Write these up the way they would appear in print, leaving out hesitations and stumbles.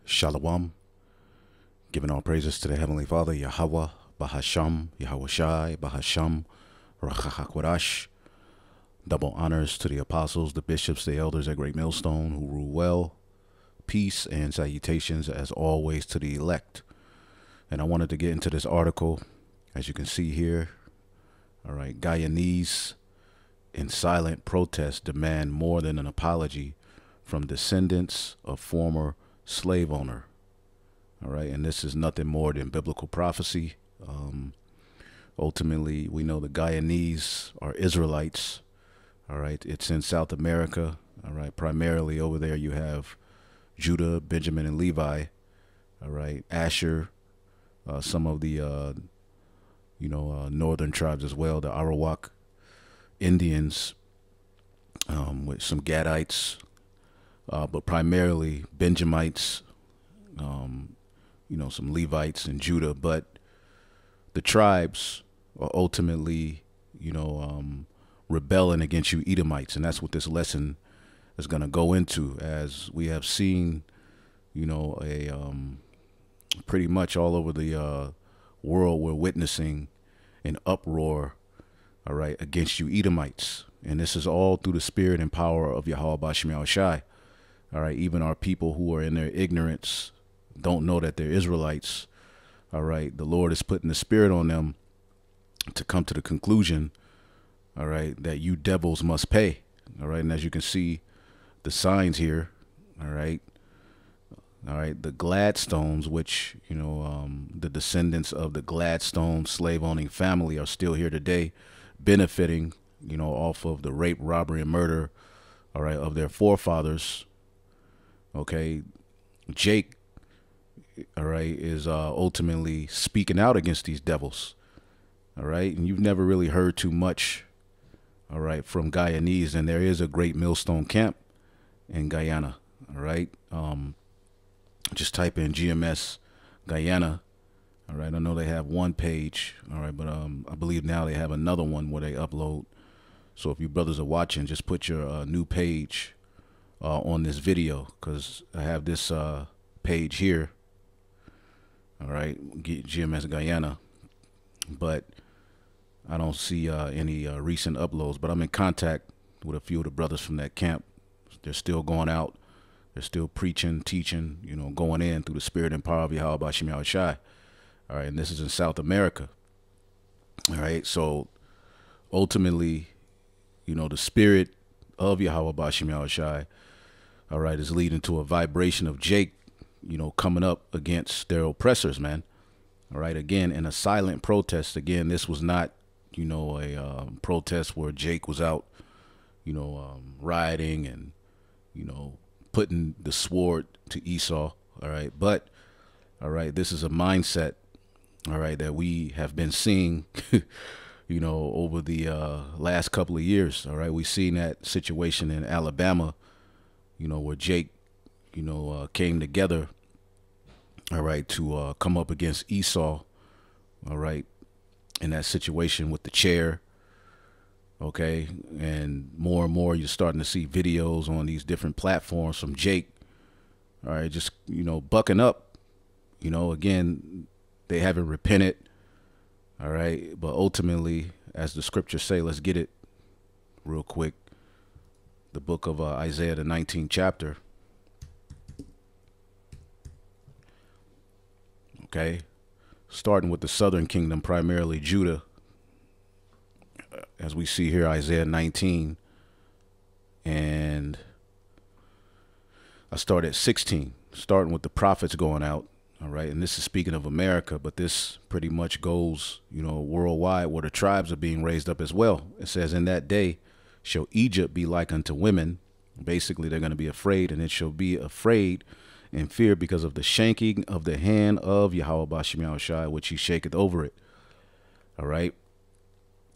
Shalom, giving all praises to the Heavenly Father, Yahweh, Bahasham, Yahweh Shai, Bahasham, Rachahakwadash. Double honors to the apostles, the bishops, the elders at Great Millstone who rule well. Peace and salutations as always to the elect. And I wanted to get into this article, as you can see here. All right, Guyanese in silent protest demand more than an apology from descendants of former slave owner. All right, and this is nothing more than biblical prophecy. Ultimately, we know the Guyanese are Israelites. All right, it's in South America. All right, primarily over there you have Judah, Benjamin, and Levi. All right, Asher, some of the northern tribes as well, the Arawak Indians, with some Gadites, but primarily Benjamites, some Levites and Judah. But the tribes are ultimately, rebelling against you Edomites. And that's what this lesson is going to go into, as we have seen, pretty much all over the world, we're witnessing an uproar, all right, against you Edomites. And this is all through the spirit and power of Yahweh Bashem Yahweh Shai. All right, even our people who are in their ignorance don't know that they're Israelites. All right, the Lord is putting the spirit on them to come to the conclusion, all right, that you devils must pay. All right, and as you can see, the signs here, all right, the Gladstones, which, the descendants of the Gladstone slave-owning family are still here today, benefiting, off of the rape, robbery, and murder, all right, of their forefathers. Okay, Jake, all right, is ultimately speaking out against these devils. All right, and you've never really heard too much, all right, from Guyanese, and there is a Great Millstone camp in Guyana. All right, just type in GMS Guyana. All right, I know they have one page, all right, but I believe now they have another one where they upload. So if you brothers are watching, just put your new page on this video, because I have this page here. All right, get GMS Guyana, but I don't see any recent uploads. But I'm in contact with a few of the brothers from that camp. They're still going out. They're still preaching, teaching, going in through the spirit and power of Yahweh Bashem Yahweh Shai. All right, and this is in South America. All right, so ultimately, the spirit of Yahweh Bashem Yahweh Shai, all right, is leading to a vibration of Jake, coming up against their oppressors, man. All right, again, in a silent protest. Again, this was not, a protest where Jake was out, rioting and, putting the sword to Esau. All right, but, all right, this is a mindset, all right, that we have been seeing, over the last couple of years. All right, we've seen that situation in Alabama, where Jake, came together, all right, to come up against Esau, all right, in that situation with the chair. Okay, and more you're starting to see videos on these different platforms from Jake, all right, just, bucking up. Again, they haven't repented, all right, but ultimately, as the scriptures say, let's get it real quick. The book of Isaiah, the 19th chapter. Okay, starting with the southern kingdom, primarily Judah. As we see here, Isaiah 19, and I start at 16, starting with the prophets going out. All right, and this is speaking of America, but this pretty much goes, worldwide, where the tribes are being raised up as well. It says, in that day shall Egypt be like unto women. Basically, they're going to be afraid, and it shall be afraid and fear because of the shaking of the hand of Yahweh Bashem Yahweh Shai, which he shaketh over it. All right.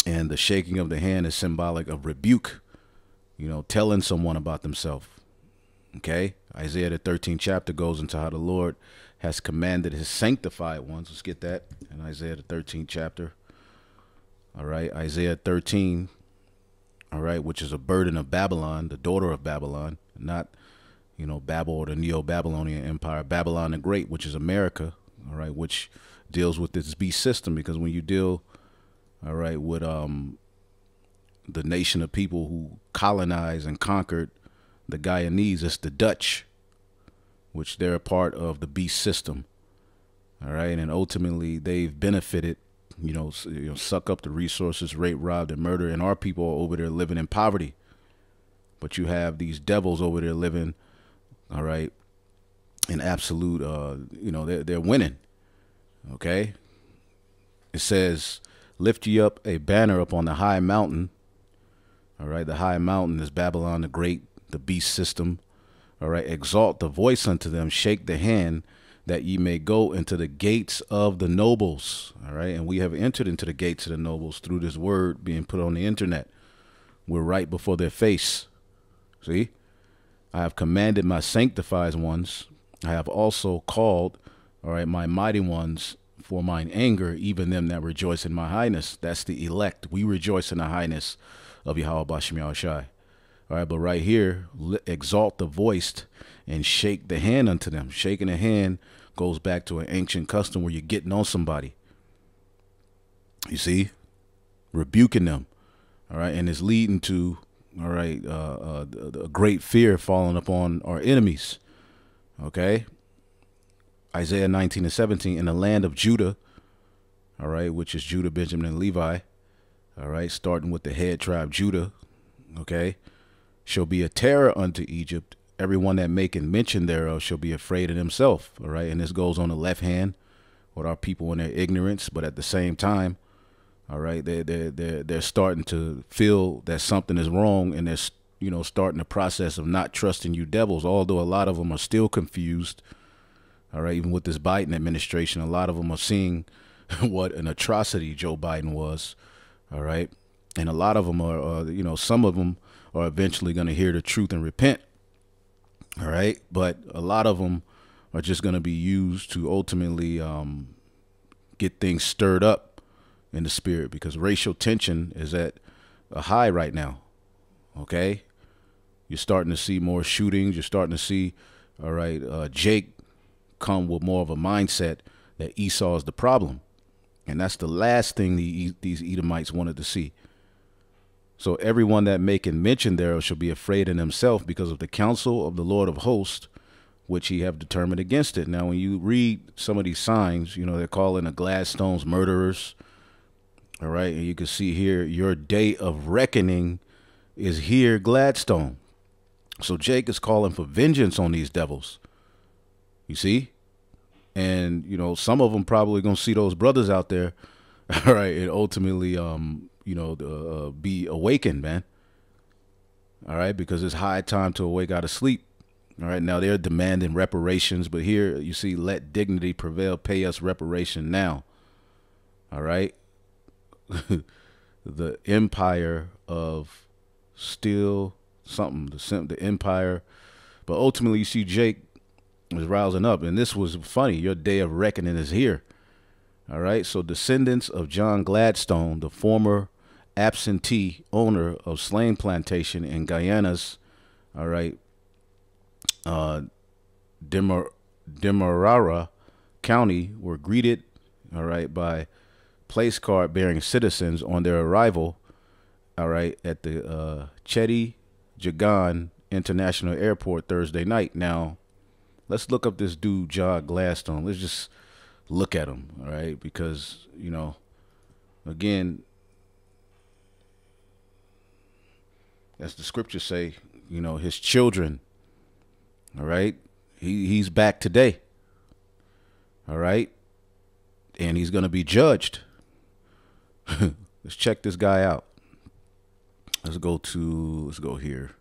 And the shaking of the hand is symbolic of rebuke, telling someone about themselves. Okay. Isaiah, the 13th chapter, goes into how the Lord has commanded his sanctified ones. Let's get that in Isaiah, the 13th chapter. All right. Isaiah 13. All right. Which is a burden of Babylon, the daughter of Babylon, not, Babel, or the Neo-Babylonian Empire, Babylon the Great, which is America, all right, which deals with this beast system. Because when you deal, all right, with the nation of people who colonized and conquered the Guyanese, it's the Dutch, which they're a part of the beast system, all right, and ultimately they've benefited, suck up the resources, rape, robbed, and murder, and our people are over there living in poverty. But you have these devils over there living, all right, in absolute, they're winning, okay? It says, lift ye up a banner upon the high mountain, all right? The high mountain is Babylon the Great, the beast system, all right? Exalt the voice unto them, shake the hand, that ye may go into the gates of the nobles, all right? And we have entered into the gates of the nobles through this word being put on the internet. We're right before their face. See, I have commanded my sanctified ones. I have also called, all right, my mighty ones for mine anger, even them that rejoice in my highness. That's the elect. We rejoice in the highness of Yahweh Bashim Yahushai. All right, but right here, exalt the voiced and shake the hand unto them. Shaking the hand goes back to an ancient custom where you're getting on somebody. You see, rebuking them. All right, and it's leading to, all right, a great fear falling upon our enemies. Okay. Isaiah 19:17, in the land of Judah, all right, which is Judah, Benjamin, and Levi, all right, starting with the head tribe Judah, okay, shall be a terror unto Egypt. Everyone that maketh mention thereof shall be afraid of himself. All right, and this goes on the left hand with our people in their ignorance, but at the same time, all right, they're starting to feel that something is wrong, and they're starting the process of not trusting you devils. Although a lot of them are still confused. All right, even with this Biden administration, a lot of them are seeing what an atrocity Joe Biden was. All right, and a lot of them are, some of them are eventually going to hear the truth and repent. All right, but a lot of them are just going to be used to ultimately get things stirred up in the spirit, because racial tension is at a high right now. Okay, you're starting to see more shootings. You're starting to see, all right, Jake come with more of a mindset that Esau is the problem, and that's the last thing these Edomites wanted to see. So everyone that maketh mention thereof shall be afraid in himself, because of the counsel of the Lord of hosts, which he have determined against it. Now, when you read some of these signs, they're calling the Gladstones murderers. All right. And you can see here, your day of reckoning is here, Gladstone. So Jake is calling for vengeance on these devils. You see? And, some of them probably going to see those brothers out there. All right. And ultimately, be awakened, man. All right, because it's high time to awake out of sleep. All right, now they're demanding reparations, but here you see, let dignity prevail, pay us reparation now. All right, the empire of still something, the empire, but ultimately you see Jake was rousing up, and this was funny. Your day of reckoning is here. All right, so descendants of John Gladstone, the former absentee owner of Slain Plantation in Guyana's, all right, Demerara County, were greeted, all right, by place card bearing citizens on their arrival, all right, at the Chetty Jagan International Airport Thursday night. Now, let's look up this dude, John Gladstone. Let's just look at him, all right, because, again, as the scriptures say, his children, all right, he's back today, all right, and he's going to be judged. Let's check this guy out. Let's go here.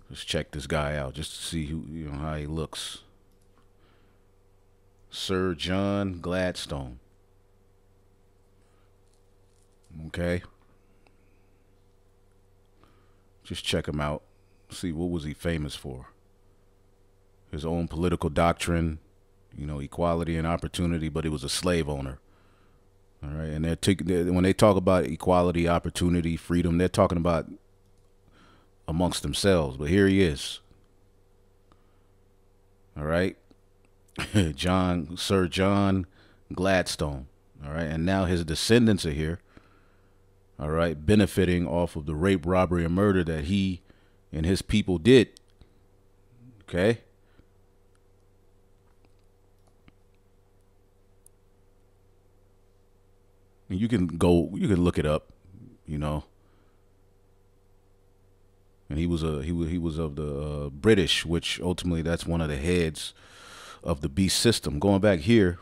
Let's check this guy out just to see how he looks. Sir John Gladstone. Okay. Just check him out. See, what was he famous for? His own political doctrine, equality and opportunity, but he was a slave owner. All right. And when they talk about equality, opportunity, freedom, they're talking about amongst themselves. But here he is. All right. Sir John Gladstone. All right. And now his descendants are here. All right. Benefiting off of the rape, robbery, and murder that he and his people did. Okay. And you can look it up, you know. And he was of the British, which ultimately that's one of the heads of the beast system. Going back here,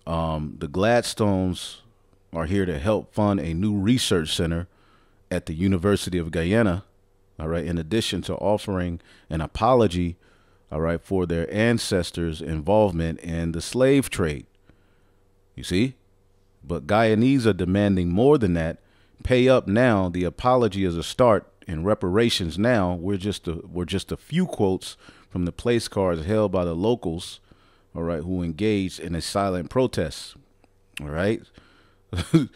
the Gladstones are here to help fund a new research center at the University of Guyana. All right, in addition to offering an apology, all right, for their ancestors' involvement in the slave trade. You see? But Guyanese are demanding more than that. Pay up now. The apology is a start, and reparations now. We're just a few quotes from the place cards held by the locals, all right, who engaged in a silent protest. All right. All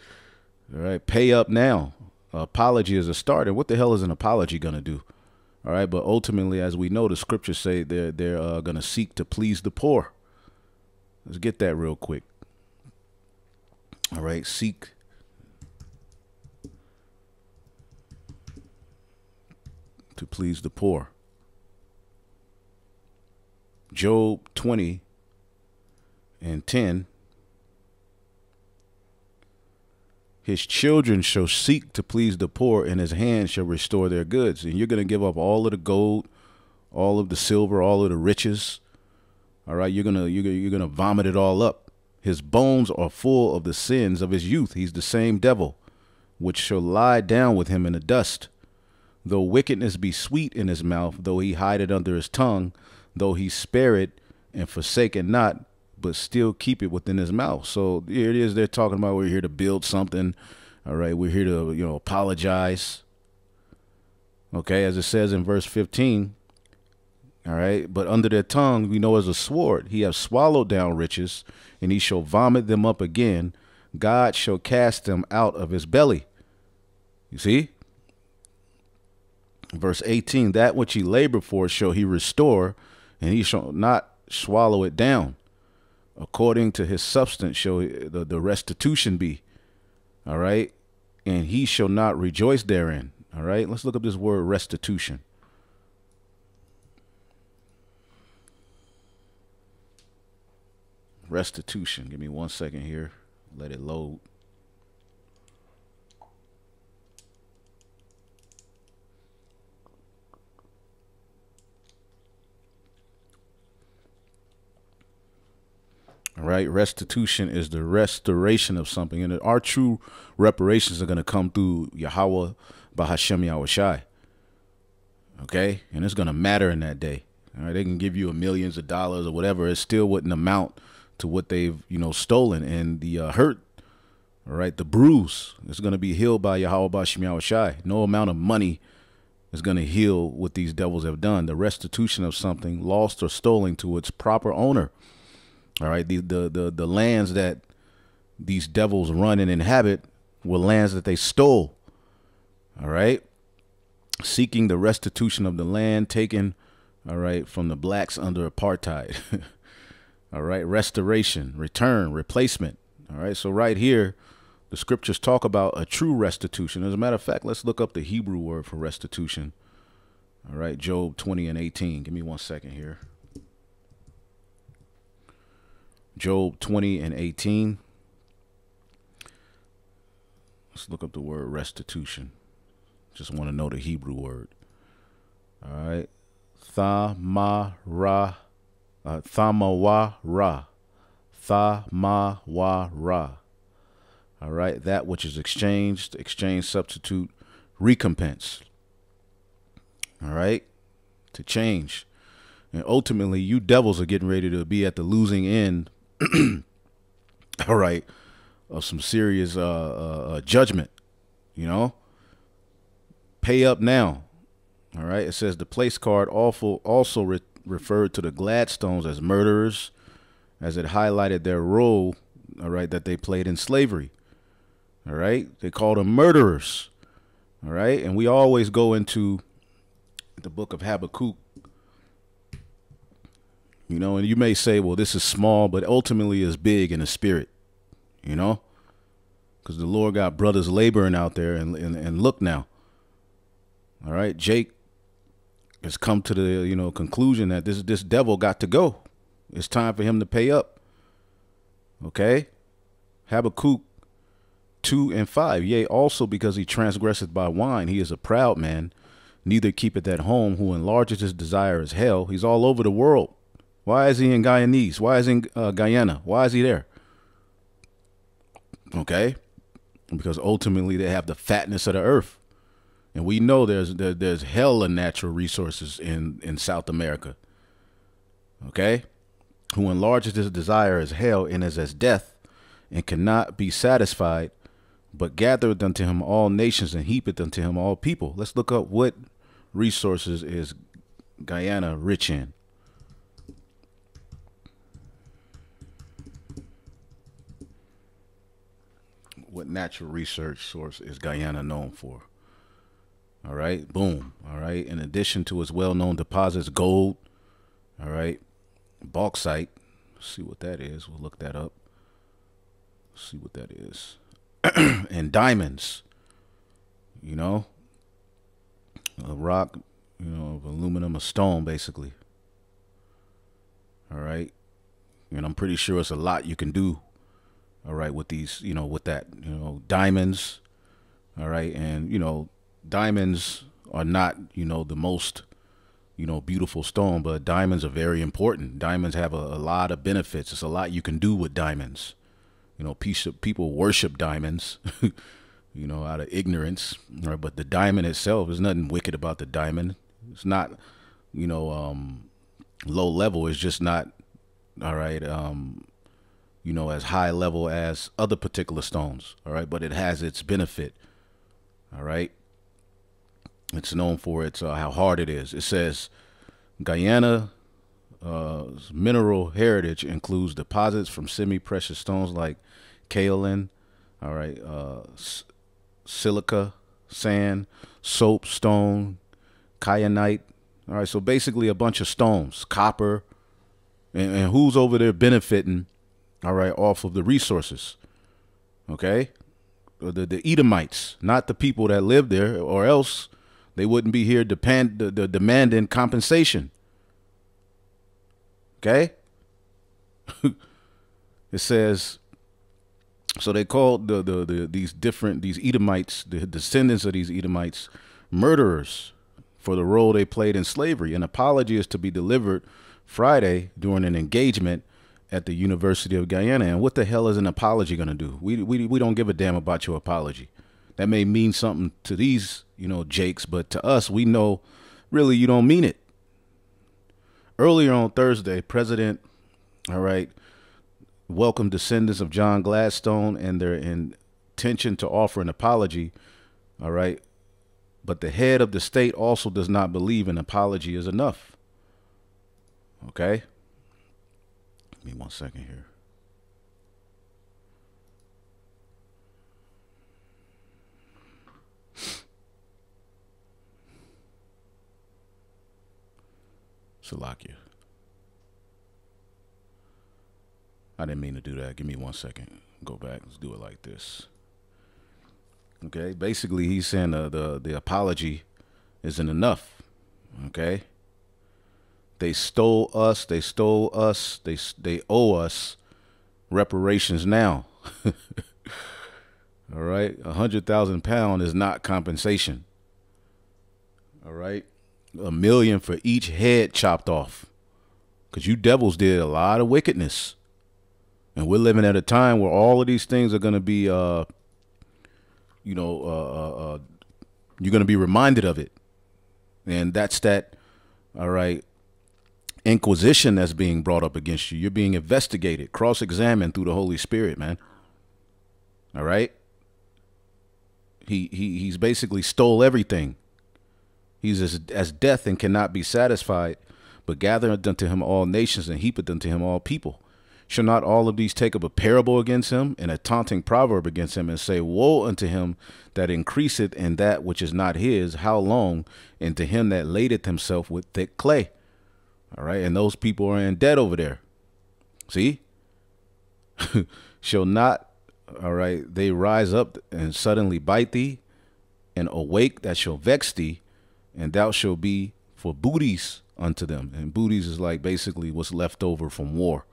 right. Pay up now. Apology is a start. And what the hell is an apology going to do? All right. But ultimately, as we know, the scriptures say they're going to seek to please the poor. Let's get that real quick. All right. Seek to please the poor. Job 20 and 10. His children shall seek to please the poor, and his hand shall restore their goods. And you're going to give up all of the gold, all of the silver, all of the riches. All right, you're gonna vomit it all up. His bones are full of the sins of his youth. He's the same devil, which shall lie down with him in the dust. Though wickedness be sweet in his mouth, though he hide it under his tongue, though he spare it and forsake it not, but still keep it within his mouth. So here it is. They're talking about we're here to build something. All right. We're here to, apologize. Okay. As it says in verse 15. All right. But under their tongue, we know as a sword, he has swallowed down riches, and he shall vomit them up again. God shall cast them out of his belly. You see? Verse 18, that which he labored for shall he restore, and he shall not swallow it down. According to his substance shall the restitution be. All right. And he shall not rejoice therein. All right. Let's look up this word restitution. Restitution. Give me 1 second here. Let it load. All right. Restitution is the restoration of something. And our true reparations are going to come through Yahweh Bahashem Yahushai. Okay. And it's going to matter in that day. All right. They can give you millions of dollars or whatever. It still wouldn't amount to what they've, stolen. And the hurt, all right, the bruise is going to be healed by Yahweh Bahashem Yahushai. No amount of money is going to heal what these devils have done. The restitution of something lost or stolen to its proper owner. All right, the lands that these devils run and inhabit were lands that they stole. All right, seeking the restitution of the land taken, all right, from the blacks under apartheid. All right, restoration, return, replacement. All right, so right here, the scriptures talk about a true restitution. As a matter of fact, let's look up the Hebrew word for restitution. All right, Job 20 and 18. Give me 1 second here. Job 20 and 18. Let's look up the word restitution. Just want to know the Hebrew word. All right. Thamawara. Thamawara. All right. That which is exchanged, exchange, substitute, recompense. All right. To change. And ultimately, you devils are getting ready to be at the losing end. All right, of some serious judgment, pay up now. All right, it says the place card also referred to the Gladstones as murderers, as it highlighted their role, all right, that they played in slavery. All right, they called them murderers. All right. And we always go into the book of Habakkuk, you know, and you may say, well, this is small, but ultimately is big in the spirit, you know, because the Lord got brothers laboring out there. And look now. All right. Jake has come to the, you know, conclusion that this devil got to go. It's time for him to pay up. Okay. Habakkuk 2:5. Yea, also because he transgresseth by wine, he is a proud man, neither keepeth at home, who enlargeth his desire as hell. He's all over the world. Why is he in Guyanese? Why is he in Guyana? Why is he there? Okay. Because ultimately they have the fatness of the earth. And we know there's hella natural resources in South America. Okay. Who enlarges his desire as hell and is as death, and cannot be satisfied, but gathereth unto him all nations and heapeth unto him all people. Let's look up what resources is Guyana rich in. What natural research source is Guyana known for? All right, boom. All right, in addition to its well-known deposits, gold, all right, bauxite. Let's see what that is. We'll look that up. See what that is. And diamonds, you know, a rock, you know, of aluminum, a stone, basically. All right. And I'm pretty sure it's a lot you can do. All right. With these, you know, with that, you know, diamonds. All right. And, you know, diamonds are not, you know, the most, you know, beautiful stone, but diamonds are very important. Diamonds have a lot of benefits. It's a lot you can do with diamonds. You know, people worship diamonds, you know, out of ignorance. Right? But the diamond itself, there's nothing wicked about the diamond. It's not, you know, low level. It's just not, all right, you know, as high level as other particular stones. All right. But it has its benefit. All right. It's known for its how hard it is. It says Guyana mineral heritage includes deposits from semi-precious stones like kaolin, all right, silica, sand, soap, stone, kyanite. All right, so basically a bunch of stones, copper, and who's over there benefiting, all right, off of the resources, okay? The Edomites, not the people that live there, or else they wouldn't be here demanding compensation. Okay. It says, so they called these Edomites, the descendants of these Edomites, murderers for the role they played in slavery. An apology is to be delivered Friday during an engagement at the University of Guyana. And what the hell is an apology going to do? We don't give a damn about your apology. That may mean something to these, you know, Jakes, but to us, we know really you don't mean it. Earlier on Thursday, President, all right, welcomed descendants of John Gladstone and their intention to offer an apology, all right, but the head of the state also does not believe an apology is enough. Okay? Give me 1 second here. Salakia. I didn't mean to do that. Give me 1 second. Go back. Let's do it like this. Okay. Basically, he's saying the apology isn't enough. Okay. They stole us. They stole us. They owe us reparations now. All right. 100,000 pounds is not compensation. All right. $1 million for each head chopped off, because you devils did a lot of wickedness, and we're living at a time where all of these things are going to be, you know, you're going to be reminded of it, and that's that. All right, inquisition that's being brought up against you. You're being investigated, cross-examined through the Holy Spirit, man. All right. He's basically stole everything. He's as death and cannot be satisfied, but gathereth unto him all nations and heapeth unto him all people. Shall not all of these take up a parable against him, and a taunting proverb against him, and say, woe unto him that increaseth in that which is not his, how long? And to him that ladeth himself with thick clay. All right. And those people are in debt over there. See? Shall not, all right, they rise up and suddenly bite thee, and awake that shall vex thee, and thou shalt be for booties unto them. And booties is like basically what's left over from war.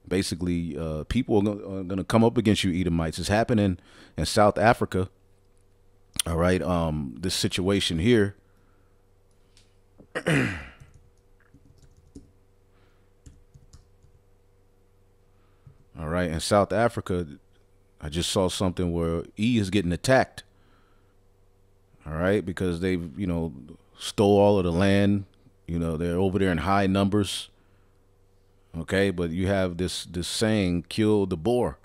Basically, people are going to come up against you, Edomites. It's happening in South Africa. All right. This situation here. All right. In South Africa, I just saw something where E is getting attacked. All right. Because they've, stole all of the land. They're over there in high numbers. Okay. But you have this saying, kill the boar.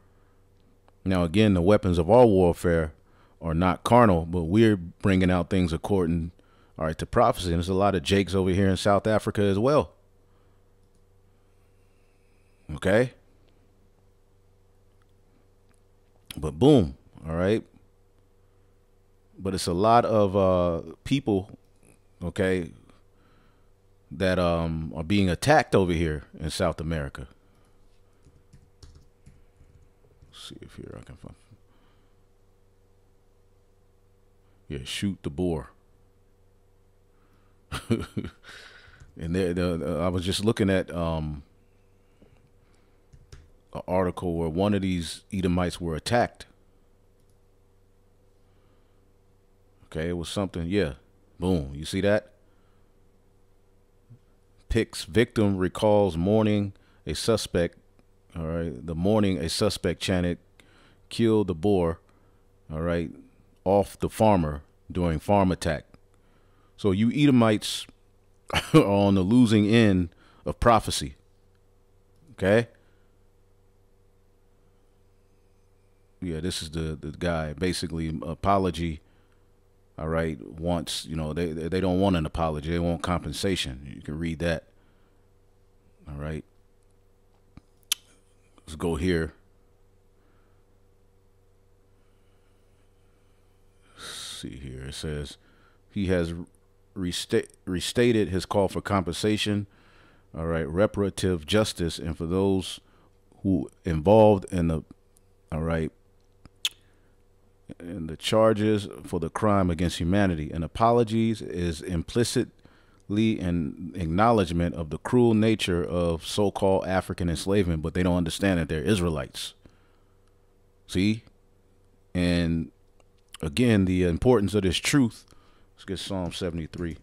Now, again, the weapons of our warfare are not carnal, but we're bringing out things according, all right, to prophecy. And there's a lot of Jakes over here in South Africa as well. Okay. But boom, all right. But it's a lot of people, okay, that are being attacked over here in South America. Let's see if here I can find. Yeah, shoot the boar. And I was just looking at an article where one of these Edomites were attacked. Okay, it was something, yeah. Boom, you see that? Pics victim recalls morning a suspect. All right, the morning a suspect chanted, "Kill the boar." All right, off the farmer during farm attack. So you Edomites are on the losing end of prophecy. Okay. Yeah, this is the guy. Basically, apology. All right, wants, they don't want an apology. They want compensation. You can read that. All right. Let's go here. Let's see here. It says he has restated his call for compensation. All right, reparative justice, and for those who involved in the, all right, and the charges for the crime against humanity. And apologies is implicitly an acknowledgement of the cruel nature of so-called African enslavement, but they don't understand that they're Israelites. See? And again, the importance of this truth. Let's get Psalm 73.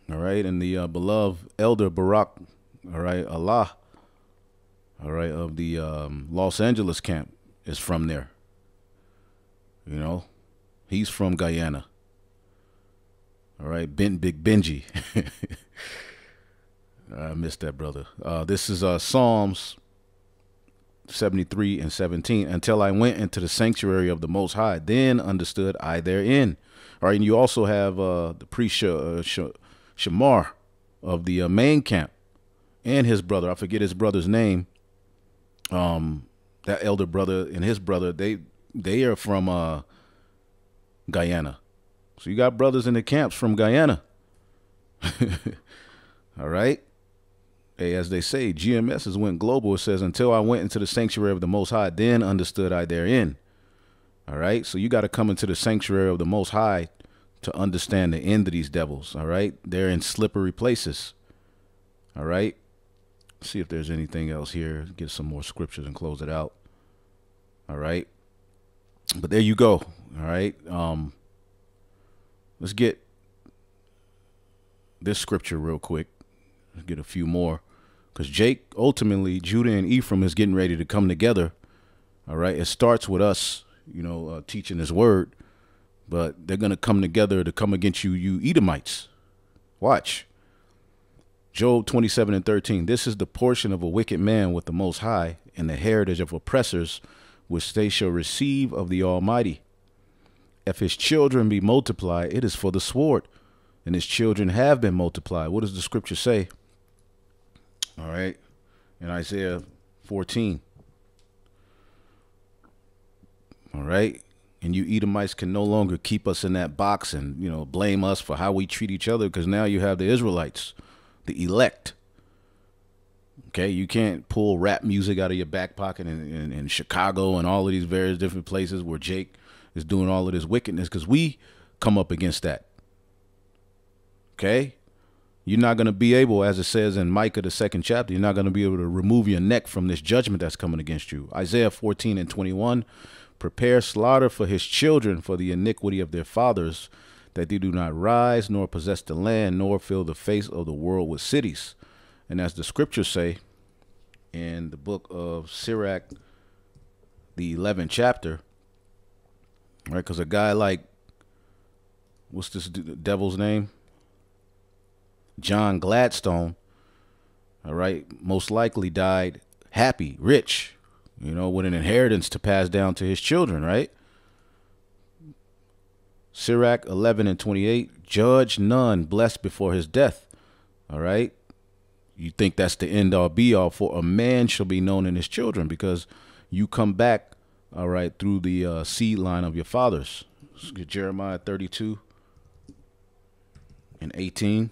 All right. And the beloved elder Barak, all right, Allah, all right, of the Los Angeles camp is from there. He's from Guyana. All right, Big Benji. I missed that, brother. This is Psalms 73 and 17. Until I went into the sanctuary of the Most High, then understood I therein. All right, and you also have the priest Shamar of the main camp and his brother. I forget his brother's name. That elder brother and his brother, they are from Guyana. So you got brothers in the camps from Guyana. All right. Hey, as they say, GMS has went global. It says, until I went into the sanctuary of the Most High, then understood I therein. All right. So you got to come into the sanctuary of the Most High to understand the end of these devils. All right. They're in slippery places. All right. See if there's anything else here. Get some more scriptures and close it out. All right. But there you go. All right. Let's get this scripture real quick. Let's get a few more. Because Jake, ultimately, Judah and Ephraim is getting ready to come together. All right. It starts with us, teaching his word. But they're going to come together to come against you Edomites. Watch. Job 27 and 13. This is the portion of a wicked man with the Most High, and the heritage of oppressors, which they shall receive of the Almighty. If his children be multiplied, it is for the sword, and his children have been multiplied. What does the scripture say? All right. In Isaiah 14. All right. And you Edomites can no longer keep us in that box and, blame us for how we treat each other, because now you have the Israelites, the elect. Okay. You can't pull rap music out of your back pocket in Chicago and all of these various different places where Jake is doing all of this wickedness, because we come up against that. Okay. You're not going to be able, as it says in Micah, the 2nd chapter, you're not going to be able to remove your neck from this judgment that's coming against you. Isaiah 14:21, prepare slaughter for his children for the iniquity of their fathers, that they do not rise, nor possess the land, nor fill the face of the world with cities. And as the scriptures say in the book of Sirach, the 11th chapter, right? Because a guy like, what's this devil's name? John Gladstone, all right, most likely died happy, rich, with an inheritance to pass down to his children, right? Sirach 11:28, judge none blessed before his death, all right? You think that's the end all be all, for a man shall be known in his children, because you come back, all right, through the seed line of your fathers. Jeremiah 32:18.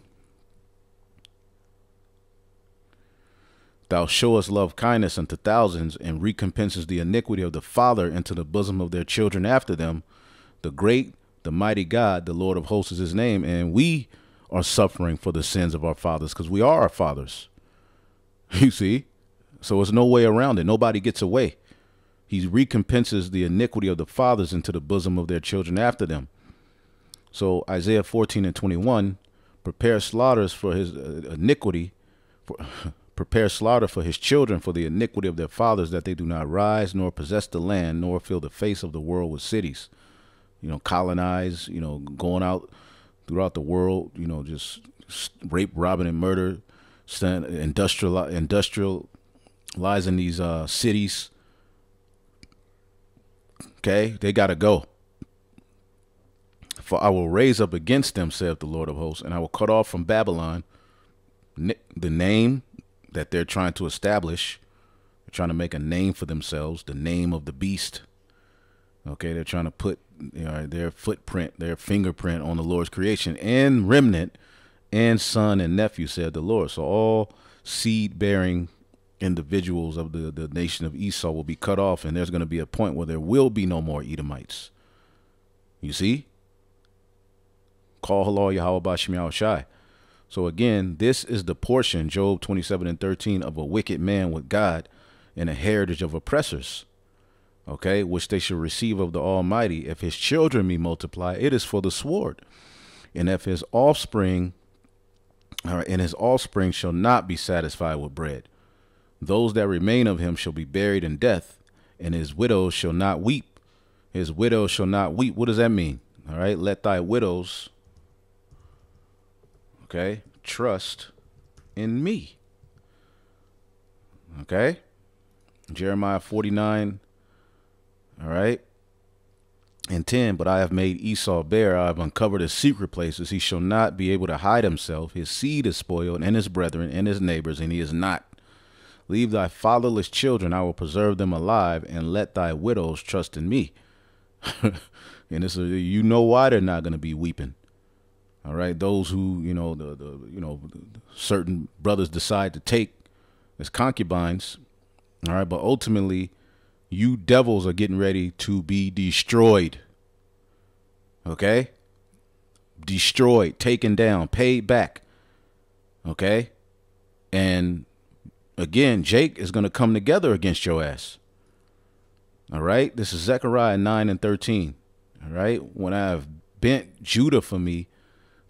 Thou showest love kindness unto thousands, and recompenses the iniquity of the father into the bosom of their children after them. The great, the mighty God, the Lord of hosts is his name. And we are suffering for the sins of our fathers, because we are our fathers. You see? So there's no way around it. Nobody gets away. He recompenses the iniquity of the fathers into the bosom of their children after them. So Isaiah 14:21, prepare slaughters for his iniquity, prepare slaughter for his children for the iniquity of their fathers, that they do not rise, nor possess the land, nor fill the face of the world with cities. Colonize, going out throughout the world, just rape, robbing, and murder, industrializing these cities. Okay, they got to go. For I will raise up against them, saith the Lord of hosts, and I will cut off from Babylon the name that they're trying to establish. They're trying to make a name for themselves, the name of the beast. Okay, they're trying to put their footprint, their fingerprint on the Lord's creation, and remnant, and son and nephew, said the Lord. So all seed-bearing individuals of the nation of Esau will be cut off, and there's going to be a point where there will be no more Edomites. You see? Call halal Yahweh Bashim Yahushai. So again, this is the portion, Job 27:13, of a wicked man with God and a heritage of oppressors, okay, which they shall receive of the Almighty. If his children be multiplied, it is for the sword. And if his offspring, and his offspring shall not be satisfied with bread. Those that remain of him shall be buried in death, and his widows shall not weep. His widows shall not weep. What does that mean? All right, let thy widows, okay, trust in me. Okay, Jeremiah 49, all right, and 10. But I have made Esau bare, I have uncovered his secret places. He shall not be able to hide himself. His seed is spoiled, and his brethren, and his neighbors, and he is not. Leave thy fatherless children, I will preserve them alive, and let thy widows trust in me. And this is, why they're not going to be weeping. All right, those who certain brothers decide to take as concubines. All right, but ultimately, you devils are getting ready to be destroyed. Okay, destroyed, taken down, paid back. Okay, and again, Jake is going to come together against your ass. All right, this is Zechariah 9:13. All right, when I have bent Judah for me,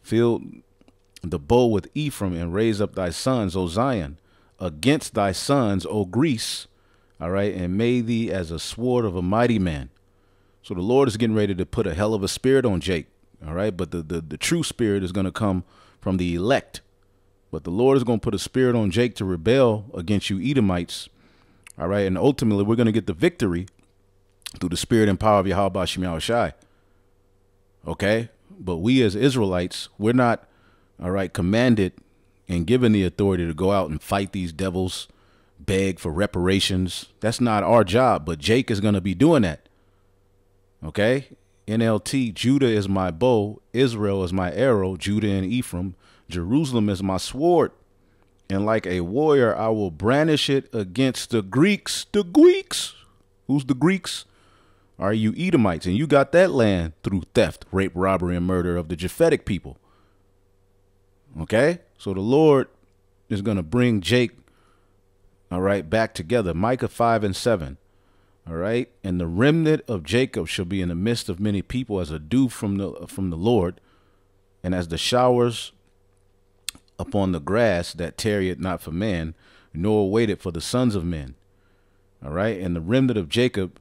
filled the bow with Ephraim, and raise up thy sons, O Zion, against thy sons, O Greece, all right, and made thee as a sword of a mighty man. So the Lord is getting ready to put a hell of a spirit on Jake, all right, but the true spirit is going to come from the elect. But the Lord is going to put a spirit on Jake to rebel against you Edomites, all right, and ultimately we're going to get the victory through the spirit and power of Yahweh Bashim Yahushai. Okay, but we as Israelites, we're not, all right, commanded and given the authority to go out and fight these devils, beg for reparations. That's not our job, but Jake is going to be doing that. Okay? NLT, Judah is my bow, Israel is my arrow, Judah and Ephraim, Jerusalem is my sword. And like a warrior, I will brandish it against the Greeks. The Greeks. Who's the Greeks? Are you Edomites? And you got that land through theft, rape, robbery, and murder of the Japhetic people. Okay? So the Lord is going to bring Jake, all right, back together. Micah 5 and 7. All right. And the remnant of Jacob shall be in the midst of many people as a dew from the Lord, and as the showers upon the grass that tarrieth not for man, nor waited for the sons of men. All right. And the remnant of Jacob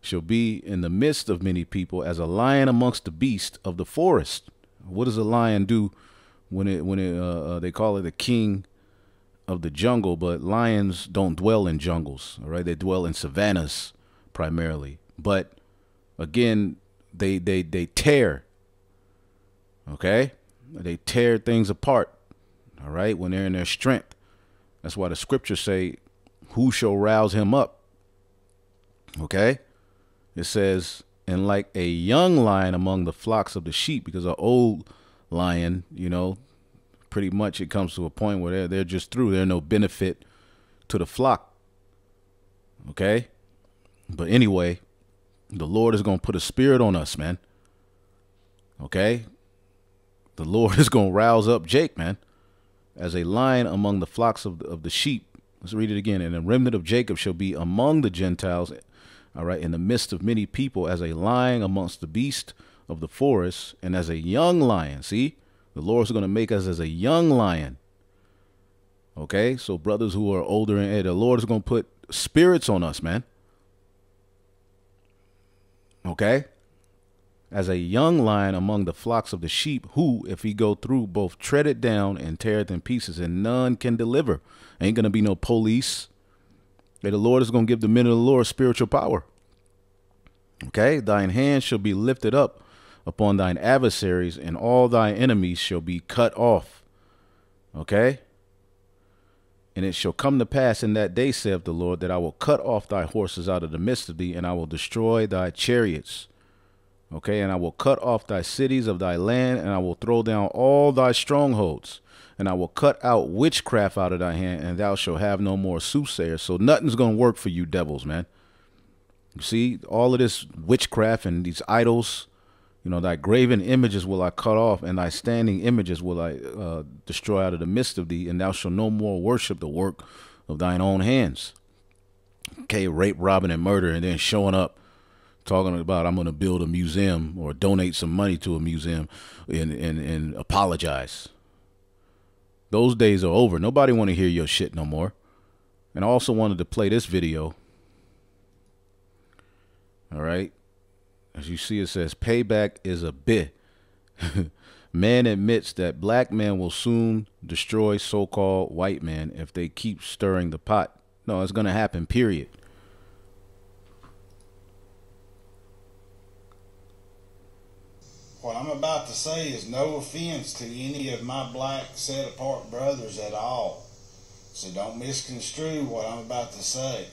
shall be in the midst of many people as a lion amongst the beasts of the forest. What does a lion do when they call it the king of the jungle? But lions don't dwell in jungles. All right. They dwell in savannas primarily. But again, they tear. Okay. They tear things apart. All right. When they're in their strength. That's why the scriptures say, who shall rouse him up? Okay. It says, and like a young lion among the flocks of the sheep, because an old lion, you know, pretty much it comes to a point where they're just through. They're no benefit to the flock. Okay. But anyway, the Lord is going to put a spirit on us, man. Okay. The Lord is going to rouse up Jake, man, as a lion among the flocks of the sheep. Let's read it again. And the remnant of Jacob shall be among the Gentiles, all right, in the midst of many people, as a lion amongst the beasts of the forest, and as a young lion. See, the Lord's going to make us as a young lion. Okay, so brothers who are older in age, the Lord is going to put spirits on us, man. Okay, as a young lion among the flocks of the sheep, who, if he go through, both tread it down and tear it in pieces, and none can deliver. Ain't going to be no police. Okay, the Lord is going to give the men of the Lord spiritual power. Okay, thine hand shall be lifted up upon thine adversaries, and all thy enemies shall be cut off. Okay, and it shall come to pass in that day, saith the Lord, that I will cut off thy horses out of the midst of thee, and I will destroy thy chariots. Okay, and I will cut off thy cities of thy land, and I will throw down all thy strongholds. And I will cut out witchcraft out of thy hand, and thou shalt have no more soothsayers. So nothing's going to work for you devils, man. You see, all of this witchcraft and these idols, you know, thy graven images will I cut off, and thy standing images will I destroy out of the midst of thee, and thou shalt no more worship the work of thine own hands. Okay, rape, robbing, and murder, and then showing up talking about I'm going to build a museum or donate some money to a museum and apologize. Those days are over. Nobody want to hear your shit no more. And I also wanted to play this video. All right. As you see, it says, payback is a bit. Man admits that black man will soon destroy so-called white man if they keep stirring the pot. No, it's going to happen, period. What I'm about to say is no offense to any of my black set-apart brothers at all. So don't misconstrue what I'm about to say.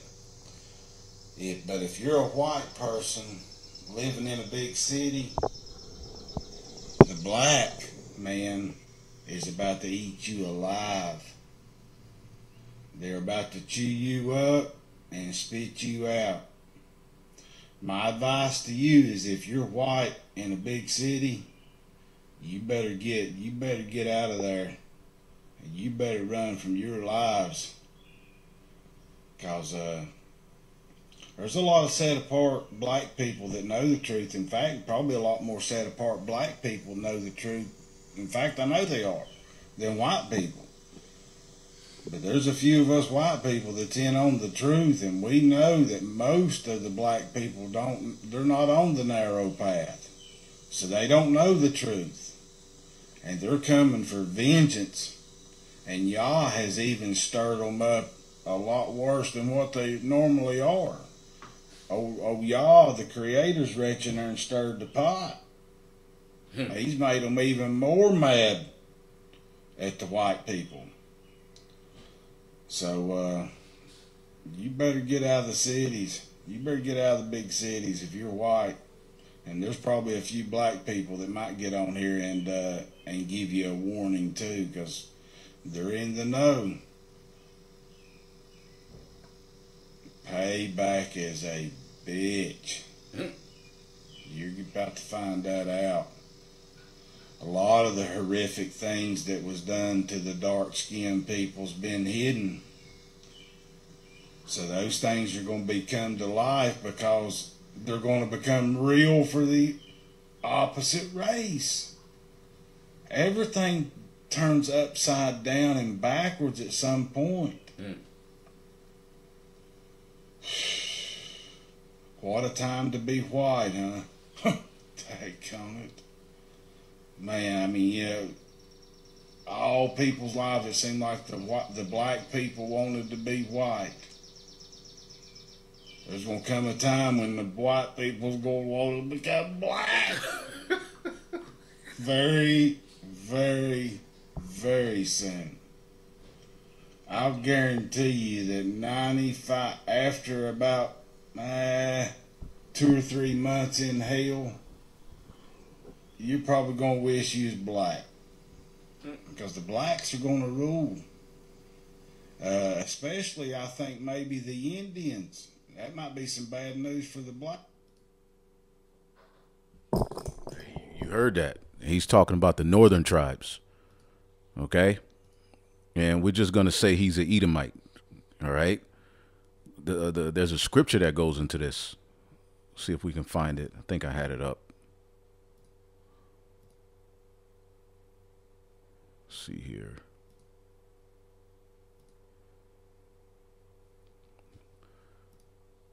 But if you're a white person living in a big city, the black man is about to eat you alive. They're about to chew you up and spit you out. My advice to you is, if you're white in a big city, you better get out of there, and you better run from your lives, because there's a lot of set apart black people that know the truth. In fact, probably a lot more set apart black people know the truth. In fact, I know they are, than white people. But there's a few of us white people that's in on the truth, and we know that most of the black people they're not on the narrow path. So they don't know the truth. And they're coming for vengeance. And Yah has even stirred them up a lot worse than what they normally are. Oh Yah, the Creator's reaching there and stirred the pot. He's made them even more mad. at the white people. So you better get out of the cities. You better get out of the big cities if you're white. And there's probably a few black people that might get on here and give you a warning too, because they're in the know. Payback is a bitch. You're about to find that out. A lot of the horrific things that was done to the dark-skinned people's been hidden. So those things are going to come to life because they're going to become real for the opposite race. Everything turns upside down and backwards at some point. What a time to be white, huh? Take on it. Man, I mean, you know, all people's lives, it seemed like the black people wanted to be white. There's going to come a time when the white people's going to want to become black. Very, very, very soon. I'll guarantee you that 95, after about 2 or 3 months in hell, you're probably going to wish you was black. Because the blacks are going to rule. Especially, I think, maybe the Indians. That might be some bad news for the black. You heard that. He's talking about the northern tribes. Okay? And we're just going to say he's an Edomite. All right? There's a scripture that goes into this. See if we can find it. I think I had it up. Let's see here.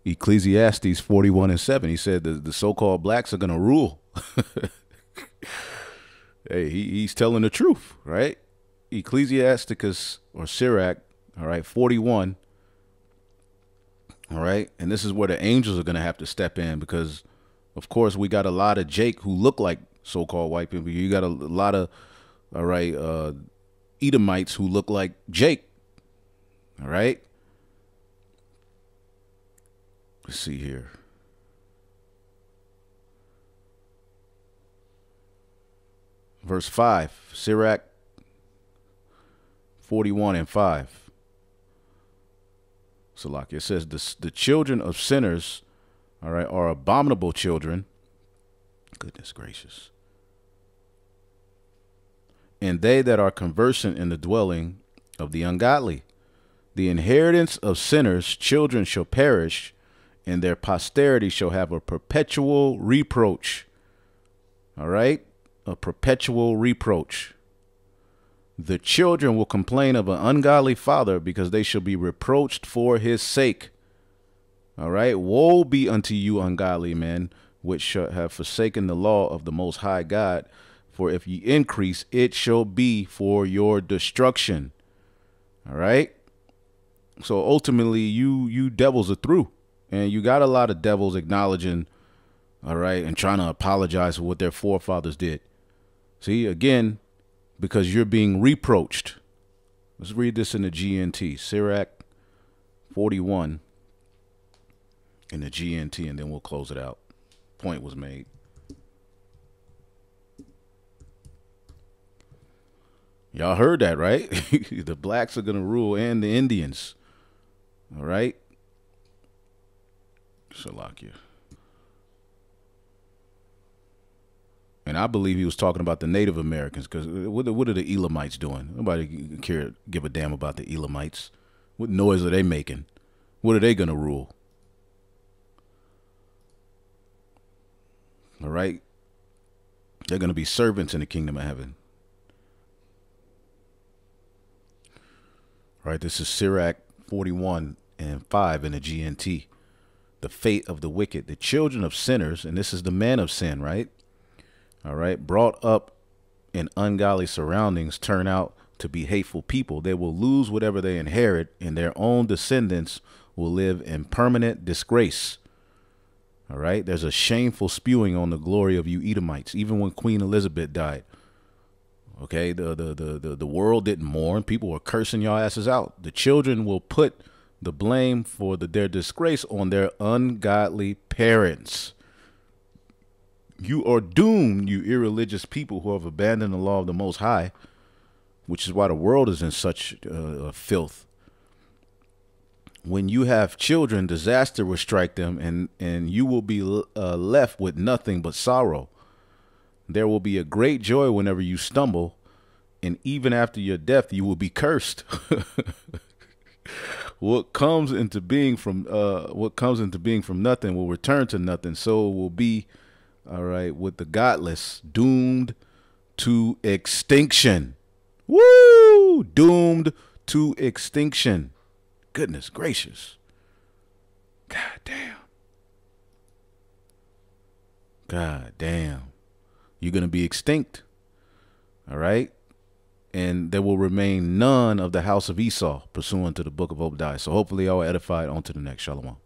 Ecclesiastes 41:7. He said the so-called blacks are going to rule. Hey, he's telling the truth, right? Ecclesiasticus or Sirach, all right, 41. All right. And this is where the angels are going to have to step in because, of course, we got a lot of Jake who look like so-called white people. You got a lot of, all right, Edomites who look like Jake. All right. Let's see here. Verse 5, Sirach 41:5. Salaki. It says the children of sinners, all right, are abominable children. Goodness gracious. And they that are conversant in the dwelling of the ungodly. The inheritance of sinners, children shall perish, and their posterity shall have a perpetual reproach. All right? A perpetual reproach. The children will complain of an ungodly father because they shall be reproached for his sake. All right? Woe be unto you, ungodly men, which shall have forsaken the law of the Most High God. For if ye increase, it shall be for your destruction. All right? So ultimately, you devils are through. And you got a lot of devils acknowledging, all right, and trying to apologize for what their forefathers did. See, again, because you're being reproached. Let's read this in the GNT. Sirach 41 in the GNT, and then we'll close it out. Point was made. Y'all heard that, right? The blacks are going to rule and the Indians. All right? Shalakia. And I believe he was talking about the Native Americans because what are the Elamites doing? Nobody give a damn about the Elamites. What noise are they making? What are they going to rule? All right? They're going to be servants in the kingdom of heaven. All right, this is Sirach 41:5 in the GNT. The fate of the wicked, the children of sinners, and this is the man of sin, right? All right, brought up in ungodly surroundings, turn out to be hateful people. They will lose whatever they inherit, and their own descendants will live in permanent disgrace. All right, there's a shameful spewing on the glory of you Edomites, even when Queen Elizabeth died. Okay, the world didn't mourn. People were cursing y'all asses out. The children will put the blame for their disgrace on their ungodly parents. You are doomed, you irreligious people who have abandoned the law of the Most High, which is why the world is in such filth. When you have children, disaster will strike them, and you will be left with nothing but sorrow. There will be a great joy whenever you stumble, and even after your death, you will be cursed. What comes into being from nothing will return to nothing. So it will be, all right, with the godless, doomed to extinction. Woo! Doomed to extinction. Goodness gracious. God damn. God damn. You're going to be extinct. All right? And there will remain none of the house of Esau, pursuant to the book of Obadiah. So hopefully y'all are edified. On to the next. Shalom.